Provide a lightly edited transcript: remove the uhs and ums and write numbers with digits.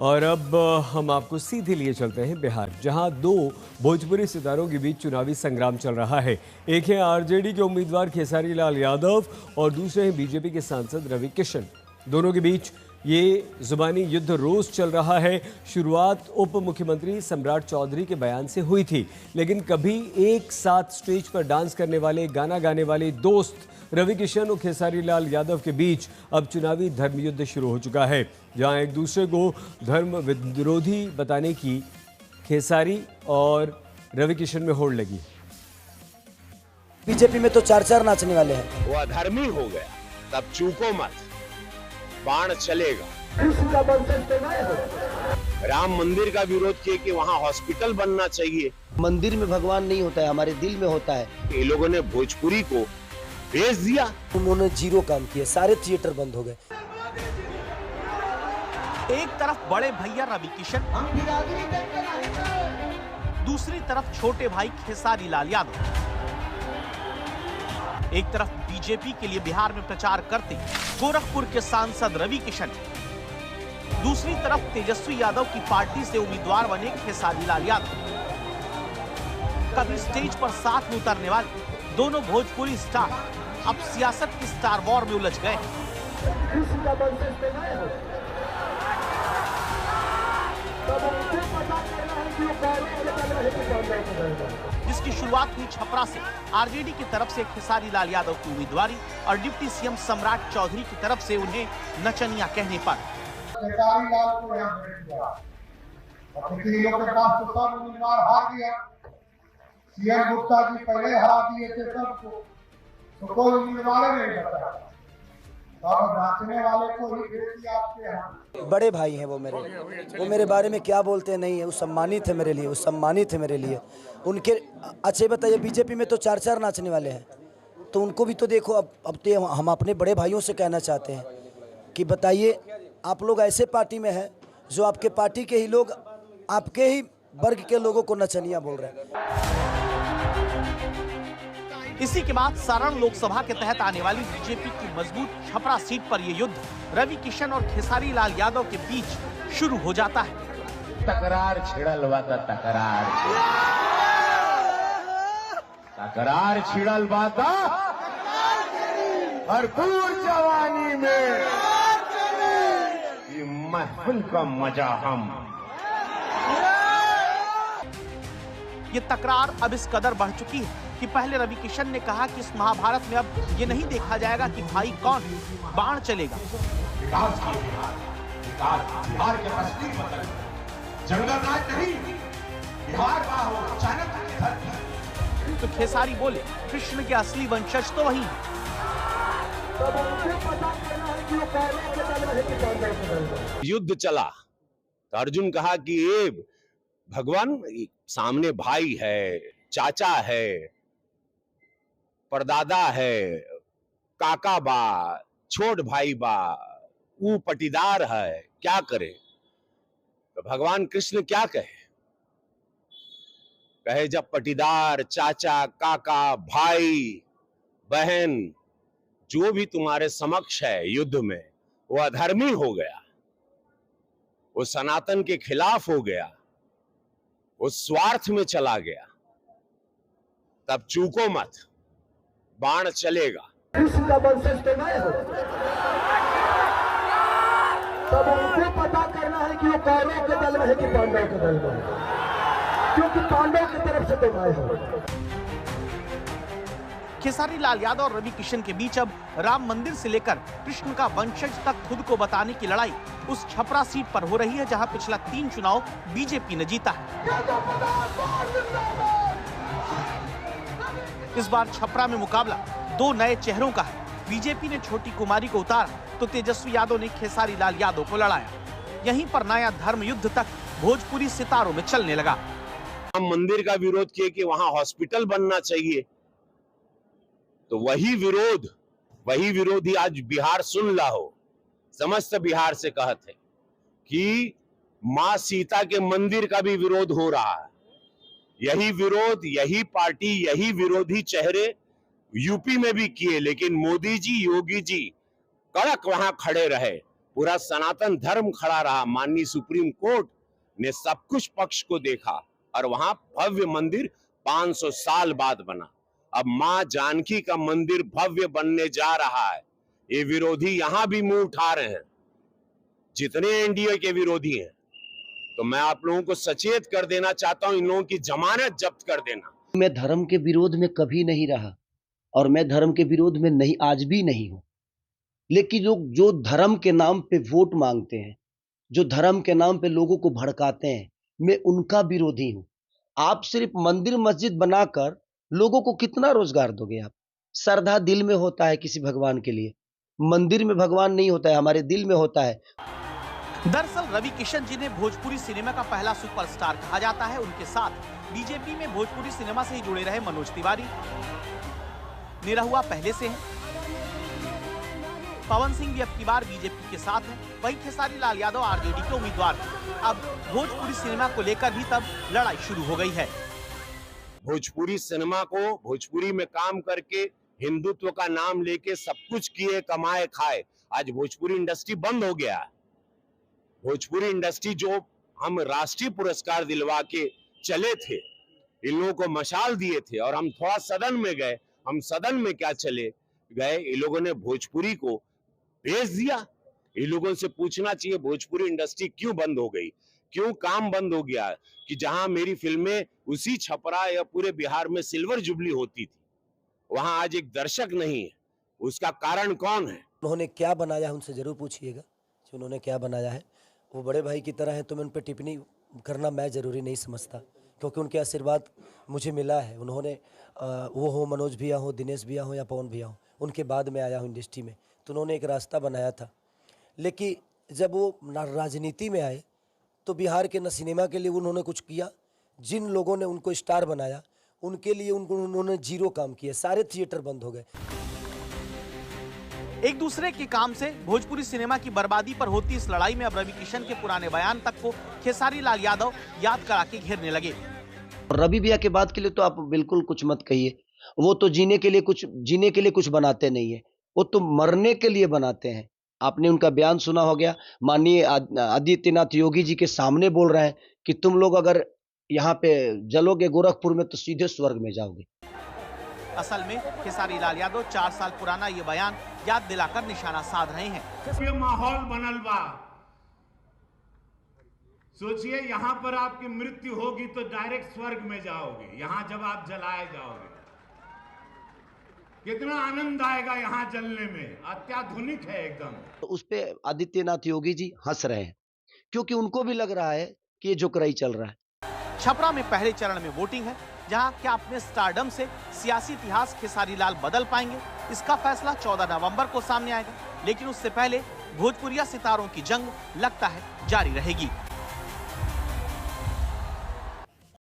और अब हम आपको सीधे लिए चलते हैं बिहार, जहां दो भोजपुरी सितारों के बीच चुनावी संग्राम चल रहा है। एक है आरजेडी के उम्मीदवार खेसारी लाल यादव और दूसरे हैं बीजेपी के सांसद रवि किशन। दोनों के बीच ये जुबानी युद्ध रोज चल रहा है। शुरुआत उप मुख्यमंत्री सम्राट चौधरी के बयान से हुई थी, लेकिन कभी एक साथ स्टेज पर डांस करने वाले, गाना गाने वाले दोस्त रवि किशन और खेसारी लाल यादव के बीच अब चुनावी धर्मयुद्ध शुरू हो चुका है, जहां एक दूसरे को धर्म विरोधी बताने की खेसारी और रवि किशन में होड़ लगी। बीजेपी में तो चार नाचने वाले हैं। वो अधर्मी हो गया, तब चूको मत, बाण चलेगा। राम मंदिर का विरोध किए कि वहाँ हॉस्पिटल बनना चाहिए। मंदिर में भगवान नहीं होता है, हमारे दिल में होता है। ये लोगों ने भोजपुरी को भेज दिया। उन्होंने जीरो काम किया, सारे थिएटर बंद हो गए। एक तरफ बड़े भैया रवि किशन, दूसरी तरफ छोटे भाई खेसारी लाल यादव। एक तरफ बीजेपी के लिए बिहार में प्रचार करते गोरखपुर के सांसद रवि किशन, दूसरी तरफ तेजस्वी यादव की पार्टी से उम्मीदवार बने खेसारी लाल यादव। कभी स्टेज पर साथ में उतरने वाले दोनों भोजपुरी स्टार अब सियासत की स्टार वॉर में उलझ गए। जिसकी शुरुआत हुई छपरा से आरजेडी की तरफ से खेसारी लाल यादव की उम्मीदवारी और डिप्टी सीएम सम्राट चौधरी की तरफ से उन्हें नचनिया कहने पर। खेसारी लाल को यहाँ भेज दिया, के पास तो सब उम्मीदवार हार गया। सीएम गुप्ता जी पहले हरा दिए थे सबको, तो कोई उम्मीदवार नहीं बचा। नाचने वाले को ही भेज दिया आपके यहाँ। बड़े भाई हैं वो मेरे बारे में क्या बोलते नहीं है। वो सम्मानित है मेरे लिए, वो सम्मानित है मेरे लिए। उनके अच्छे बताइए, बीजेपी में तो चार नाचने वाले हैं, तो उनको भी तो देखो। अब तो हम अपने बड़े भाइयों से कहना चाहते हैं कि बताइए, आप लोग ऐसे पार्टी में हैं जो आपके पार्टी के ही लोग, आपके ही वर्ग के लोगों को नचनिया बोल रहे हैं। इसी के बाद सारण लोकसभा के तहत आने वाली बीजेपी की मजबूत छपरा सीट पर यह युद्ध रवि किशन और खेसारी लाल यादव के बीच शुरू हो जाता है। तकरार छिड़ल बाता, तकरार छिड़ल बाता, भरपूर जवानी में ये महफिल का मजा हम। ये तकरार अब इस कदर बढ़ चुकी है कि पहले रवि किशन ने कहा कि इस महाभारत में अब ये नहीं देखा जाएगा कि भाई कौन है, बाण चलेगा। बिहार के कश्मीर बदल, जंगल राज नहीं, बिहार का हो अचानक। तो खेसारी बोले, कृष्ण के असली वंशज तो वही है। युद्ध चला तो अर्जुन कहा कि ये भगवान सामने भाई है, चाचा है, परदादा है, काका बा, छोट भाई बा, वो पटीदार है, क्या करे? तो भगवान कृष्ण क्या कहे जब पटीदार, चाचा, काका, भाई, बहन जो भी तुम्हारे समक्ष है युद्ध में, वो अधर्मी हो गया, वो सनातन के खिलाफ हो गया, वो स्वार्थ में चला गया, तब चूको मत, बाण चलेगा। तब उनको पता करना है कि वो कौरव के दल में है कि पांडव के दल में, क्योंकि पांडव की तरफ से तो मैं हूं। खेसारी लाल यादव और रवि किशन के बीच अब राम मंदिर से लेकर कृष्ण का वंशज तक खुद को बताने की लड़ाई उस छपरा सीट पर हो रही है, जहां पिछला 3 चुनाव बीजेपी ने जीता है। इस बार छपरा में मुकाबला 2 नए चेहरों का है। बीजेपी ने छोटी कुमारी को उतारा तो तेजस्वी यादव ने खेसारी लाल यादव को लड़ाया। यहीं पर नया धर्म युद्ध तक भोजपुरी सितारों में चलने लगा। राम मंदिर का विरोध किए कि वहां हॉस्पिटल बनना चाहिए, तो वही विरोधी आज बिहार सुन ला हो, समस्त बिहार से कहते हैं कि मां सीता के मंदिर का भी विरोध हो रहा है। यही विरोध, यही पार्टी, यही विरोधी चेहरे यूपी में भी किए, लेकिन मोदी जी, योगी जी कड़क वहां खड़े रहे पूरा सनातन धर्म खड़ा रहा। माननीय सुप्रीम कोर्ट ने सब कुछ पक्ष को देखा और वहां भव्य मंदिर 500 साल बाद बना। अब मां जानकी का मंदिर भव्य बनने जा रहा है। ये विरोधी यहां भी मुंह उठा रहे हैं, जितने एनडीए के विरोधी हैं। तो मैं आप लोगों को सचेत कर देना चाहता हूं, इन लोगों की जमानत जब्त कर देना। मैं धर्म के विरोध में कभी नहीं रहा और मैं धर्म के विरोध में नहीं, आज भी नहीं हूं। लेकिन जो धर्म के नाम पे वोट मांगते हैं, जो धर्म के नाम पे लोगों को भड़काते हैं, मैं उनका विरोधी हूं। आप सिर्फ मंदिर मस्जिद बनाकर लोगों को कितना रोजगार दोगे आप? श्रद्धा दिल में होता है किसी भगवान के लिए, मंदिर में भगवान नहीं होता है, हमारे दिल में होता है। दरअसल रवि किशन जिन्हें भोजपुरी सिनेमा का पहला सुपरस्टार कहा जाता है, उनके साथ बीजेपी में भोजपुरी सिनेमा से ही जुड़े रहे मनोज तिवारी निरहुआ पहले से हैं। पवन सिंह भी अब की बार बीजेपी के साथ हैं। वहीं खेसारी लाल यादव आरजेडी के उम्मीदवार थे। अब भोजपुरी सिनेमा को लेकर भी तब लड़ाई शुरू हो गई है। भोजपुरी सिनेमा को, भोजपुरी में काम करके हिंदुत्व का नाम लेके सब कुछ किए, कमाए, खाए, आज भोजपुरी इंडस्ट्री बंद हो गया है। भोजपुरी इंडस्ट्री जो हम राष्ट्रीय पुरस्कार दिलवा के चले थे, इन लोगों को मशाल दिए थे और हम थोड़ा सदन में गए। हम सदन में क्या चले गए, इन लोगों ने भोजपुरी को भेज दिया। इन लोगों से पूछना चाहिए भोजपुरी इंडस्ट्री क्यों बंद हो गई, क्यों काम बंद हो गया कि जहां मेरी फिल्में उसी छपरा या पूरे बिहार में सिल्वर जुबली होती थी, वहां आज एक दर्शक नहीं है। उसका कारण कौन है? उन्होंने क्या बनाया है उनसे जरूर पूछिएगा कि उन्होंने क्या बनाया है। वो बड़े भाई की तरह है, तो मैं उन पर टिप्पणी करना मैं ज़रूरी नहीं समझता, क्योंकि उनके आशीर्वाद मुझे मिला है। उन्होंने वो हो मनोज भैया हो, दिनेश भैया हो या पवन भैया हो, उनके बाद में आया हूँ इंडस्ट्री में, तो उन्होंने एक रास्ता बनाया था। लेकिन जब वो राजनीति में आए तो बिहार के न सिनेमा के लिए उन्होंने कुछ किया, जिन लोगों ने उनको स्टार बनाया उनके लिए उन्होंने जीरो काम किया, सारे थिएटर बंद हो गए। एक दूसरे के काम से भोजपुरी सिनेमा की बर्बादी पर होती इस लड़ाई में अब रवि किशन के पुराने बयान तक को खेसारी लाल यादव याद करा के घेरने लगे। रवि भैया के बात के लिए तो आप बिल्कुल कुछ मत कहिए। वो तो जीने के लिए कुछ बनाते नहीं है, वो तो मरने के लिए बनाते हैं। आपने उनका बयान सुना हो गया, माननीय आदित्यनाथ योगी जी के सामने बोल रहे हैं कि तुम लोग अगर यहाँ पे जलोगे गोरखपुर में तो सीधे स्वर्ग में जाओगे। असल में खेसारी लाल यादव 4 साल पुराना ये बयान याद दिलाकर निशाना साध रहे हैं। ये माहौल बनल बा, सोचिए यहाँ पर आपकी मृत्यु होगी तो डायरेक्ट स्वर्ग में जाओगे। यहाँ जब आप जलाए जाओगे कितना आनंद आएगा यहाँ जलने में, अत्याधुनिक है एकदम। तो उस पे आदित्यनाथ योगी जी हंस रहे हैं, क्योंकि उनको भी लग रहा है कि ये जोकराई चल रहा है। छपरा में पहले चरण में वोटिंग है, जहां क्या अपने स्टारडम से सियासी इतिहास खेसारी लाल बदल पाएंगे, इसका फैसला 14 नवंबर को सामने आएगा। लेकिन उससे पहले भोजपुरिया सितारों की जंग लगता है जारी रहेगी।